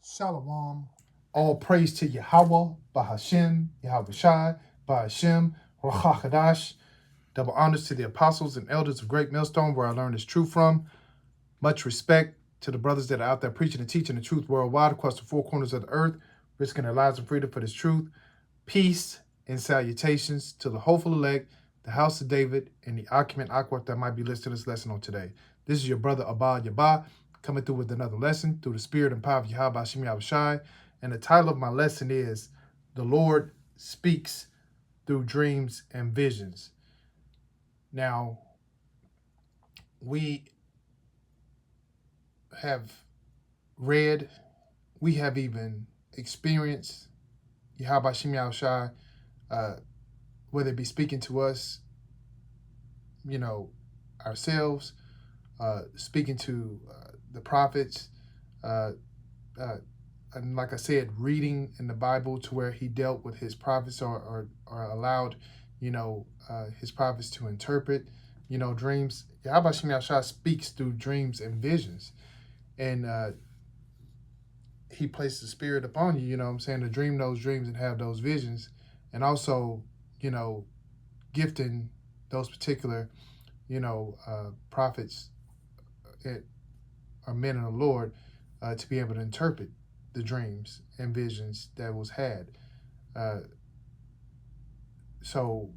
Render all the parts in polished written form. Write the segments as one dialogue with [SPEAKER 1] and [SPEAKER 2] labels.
[SPEAKER 1] Shalom. All praise to Yahweh, Bahashem, Yahweh Shai, Bahashem, Ruach Double honors to the apostles and elders of Great Millstone, where I learned this truth from. Much respect to the brothers that are out there preaching and teaching the truth worldwide across the four corners of the earth, risking their lives and freedom for this truth. Peace and salutations to the hopeful elect, the house of David, and the occupant Akwat that might be listening to this lesson on today. This is your brother Abba Yabba coming through with another lesson through the spirit and power of Yahweh Hashem Yahweh Shai. And the title of my lesson is The Lord Speaks Through Dreams and Visions. Now, we have read, we have even experienced Yahweh Hashem Yahweh Shai, whether it be speaking to us, ourselves, speaking to the prophets, and like I said, reading in the Bible to where he dealt with his prophets or allowed, his prophets to interpret, dreams. Yahweh Shem Yahshua speaks through dreams and visions. And he placed the spirit upon you, to dream those dreams and have those visions. And also, gifting those particular, prophets or men of the Lord to be able to interpret the dreams and visions that was had. So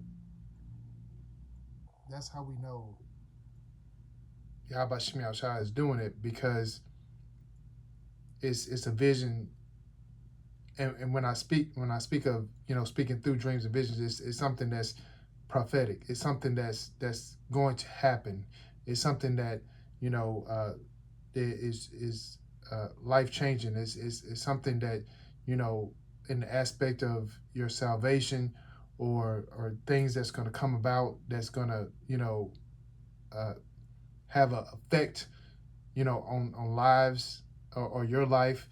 [SPEAKER 1] that's how we know Yahweh Shem Yahshua is doing it, because it's a vision. And when I speak of speaking through dreams and visions, it's something that's prophetic. It's something that's going to happen. It's something that is life changing. It's something that in the aspect of your salvation or things that's going to come about, that's going to have an effect on lives or your life.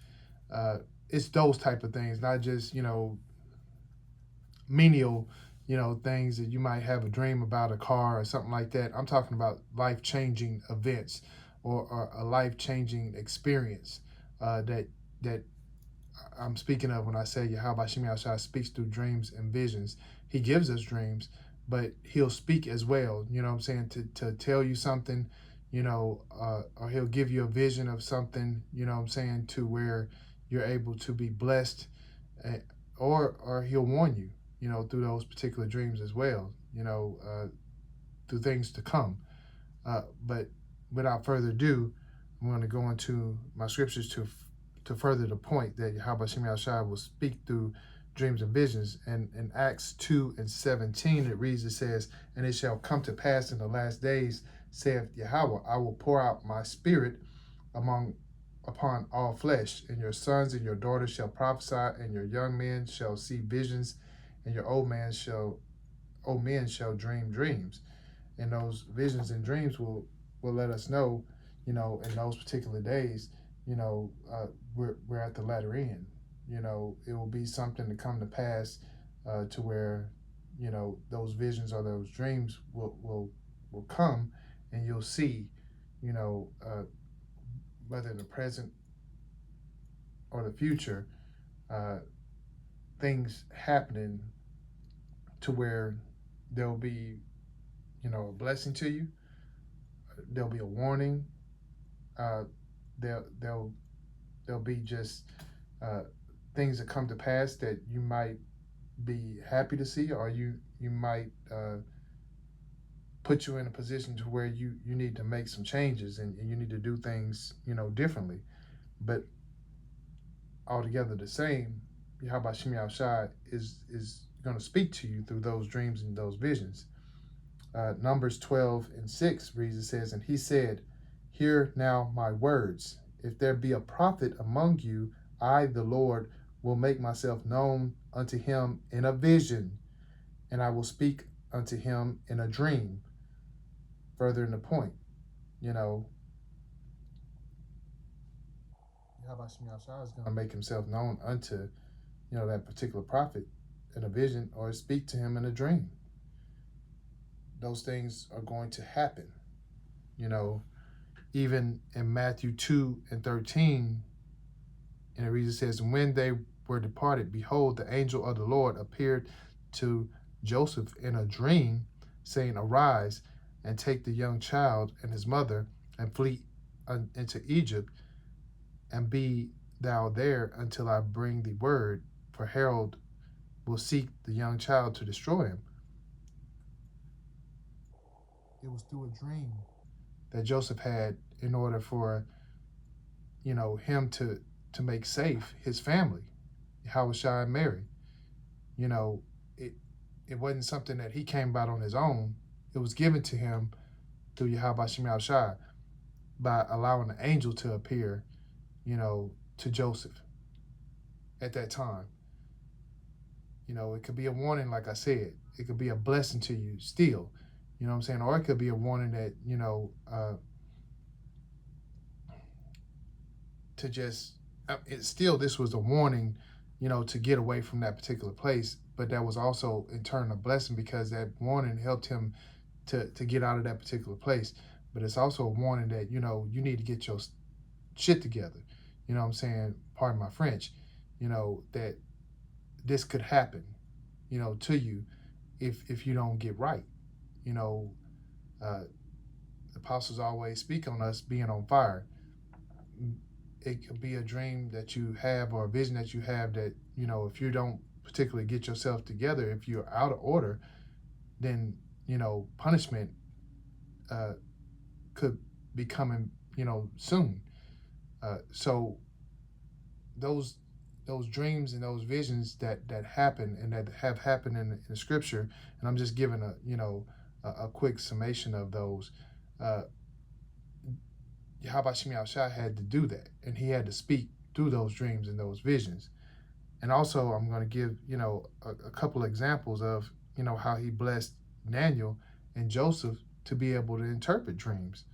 [SPEAKER 1] It's those type of things, not just menial things that you might have a dream about a car or something like that. I'm talking about life-changing events or a life-changing experience that I'm speaking of when I say Yahweh Shem Yahshua speaks through dreams and visions. He gives us dreams, but he'll speak as well, to tell you something, or he'll give you a vision of something, to where you're able to be blessed, or he'll warn you, through those particular dreams as well, through things to come. But without further ado, I'm going to go into my scriptures to further the point that Yahweh Shem Yahshua will speak through dreams and visions. And in Acts 2:17, it says, "And it shall come to pass in the last days, saith Yahweh, I will pour out my spirit upon all flesh, and your sons and your daughters shall prophesy, and your young men shall see visions, and your old men shall dream dreams." And those visions and dreams will let us know, in those particular days, we're at the latter end. It will be something to come to pass to where, those visions or those dreams will come, and you'll see, whether in the present or the future, things happening to where there'll be, a blessing to you. There'll be a warning. There'll be just things that come to pass that you might be happy to see, or you might put you in a position to where you need to make some changes and you need to do things differently. But altogether the same, Yahweh Shem Yahshua is going to speak to you through those dreams and those visions. Numbers 12:6 reads, it says, "And he said, Hear now my words. If there be a prophet among you, I, the Lord, will make myself known unto him in a vision, and I will speak unto him in a dream." Further in the point, Yahweh Shem Yahshua is going to make himself known unto, that particular prophet in a vision, or speak to him in a dream. Those things are going to happen. Even in Matthew 2:13, And it reads, it says, when they were departed, behold, the angel of the Lord appeared to Joseph in a dream, saying, arise and take the young child and his mother and flee into Egypt, and be thou there until I bring thee word, for Herod will seek the young child to destroy him. It was through a dream that Joseph had in order for, him to make safe his family, Yahushua and Mary. You know, it it wasn't something that he came about on his own. It was given to him through Yahweh Shem Shai by allowing the angel to appear, to Joseph at that time. It could be a warning, like I said. It could be a blessing to you still. You know what I'm saying? Or it could be a warning that, to just, this was a warning, to get away from that particular place. But that was also in turn a blessing, because that warning helped him to get out of that particular place. But it's also a warning that, you need to get your shit together. You know what I'm saying? Pardon my French. That this could happen, to you if you don't get right. Apostles always speak on us being on fire. It could be a dream that you have or a vision that you have that, if you don't particularly get yourself together, if you're out of order, then, punishment could be coming, soon. So those dreams and those visions that happen and that have happened in the scripture, and I'm just giving a quick summation of those. Yahweh Shem Shai had to do that, and he had to speak through those dreams and those visions. And also, I'm going to give a couple of examples of how he blessed Daniel and Joseph to be able to interpret dreams,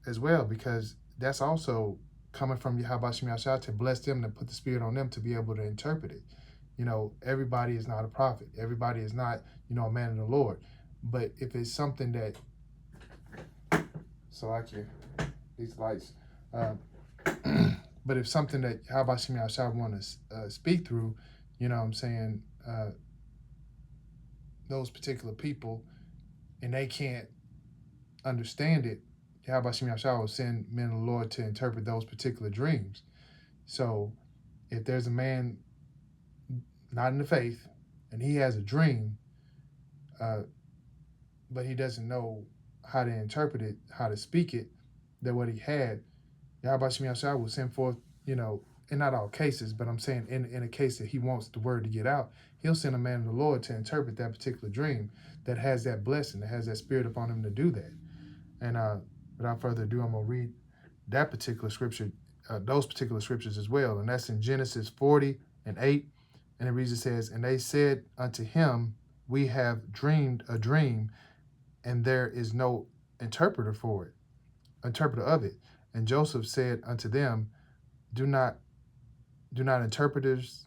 [SPEAKER 1] as well, because that's also coming from Yahweh Shem Shai to bless them, to put the spirit on them to be able to interpret it. Everybody is not a prophet. Everybody is not, a man of the Lord. But if it's something that, so I can, these lights, but if something that Yahweh Shem Shai want to speak through, what I'm saying, those particular people, and they can't understand it, Yahweh Shem Shai will send men of the Lord to interpret those particular dreams. So if there's a man not in the faith and he has a dream, but he doesn't know how to interpret it, how to speak it, that what he had, Yahweh Shem Shai will send forth, in not all cases, but I'm saying in a case that he wants the word to get out, he'll send a man of the Lord to interpret that particular dream that has that blessing, that has that spirit upon him to do that. And without further ado, I'm going to read that particular scripture, those particular scriptures as well. And that's in Genesis 40:8. And it reads, it says, and they said unto him, we have dreamed a dream, and there is no interpreter of it. And Joseph said unto them, do not interpreters,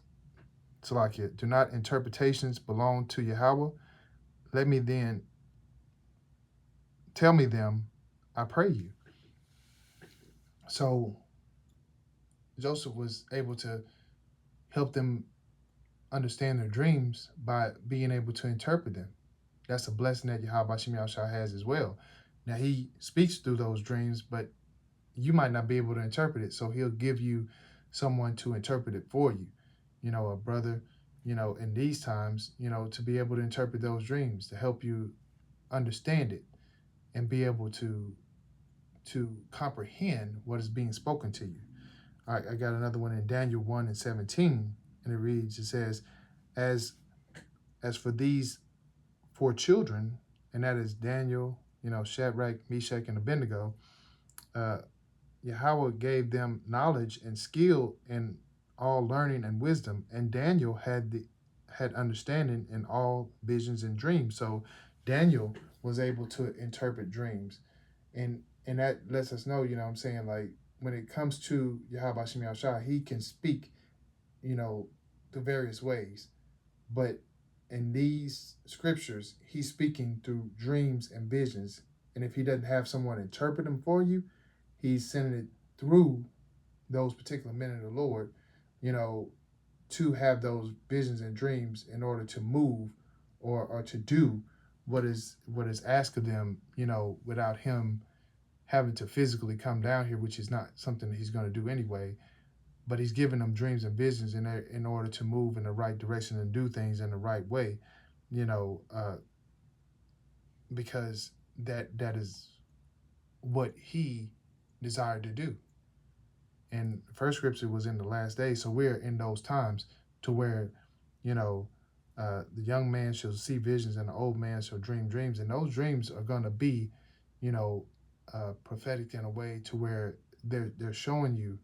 [SPEAKER 1] Salakia, do not interpretations belong to Yahweh? Let me then tell me them, I pray you. So Joseph was able to help them understand their dreams by being able to interpret them. That's a blessing that Yahweh Shem Shai has as well. Now, he speaks through those dreams, but you might not be able to interpret it. So he'll give you someone to interpret it for you, a brother, in these times, to be able to interpret those dreams, to help you understand it and be able to comprehend what is being spoken to you. All right, I got another one in Daniel 1:17, and it reads, it says, as for these 4 children, and that is Daniel, Shadrach, Meshach, and Abednego, Yahweh gave them knowledge and skill in all learning and wisdom, and Daniel had understanding in all visions and dreams. So Daniel was able to interpret dreams, and that lets us know, what I'm saying, like when it comes to Yahweh Shem Shai, he can speak, the various ways, but in these scriptures, he's speaking through dreams and visions. And if he doesn't have someone interpret them for you, he's sending it through those particular men of the Lord, you know, to have those visions and dreams in order to move or to do what is asked of them, without him having to physically come down here, which is not something that he's going to do anyway. But he's giving them dreams and visions in order to move in the right direction and do things in the right way, you know, because that is what he desired to do. And first scripture was in the last days, so we're in those times to where, you know, the young man shall see visions and the old man shall dream dreams, and those dreams are going to be, you know, prophetic in a way to where they're showing you,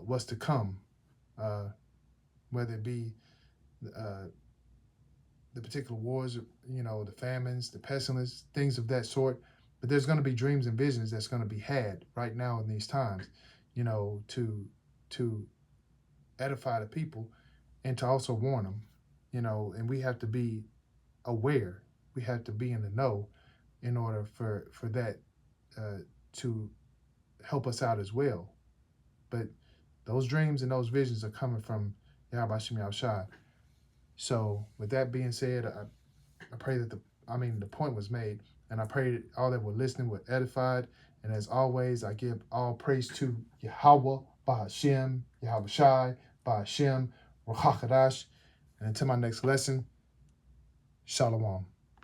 [SPEAKER 1] what's to come, uh, whether it be uh, the particular wars, the famines, the pestilence, things of that sort. But there's going to be dreams and visions that's going to be had right now in these times, to edify the people and to also warn them, and we have to be aware. We have to be in the know in order for that to help us out as well. But those dreams and those visions are coming from Yahweh Shem Yahushua. So with that being said, I pray that the point was made, and I pray that all that were listening were edified. And as always, I give all praise to Yahweh, Bahashem, Yahweh Shai, Bahashem, Ruach HaKodesh. And until my next lesson, Shalom.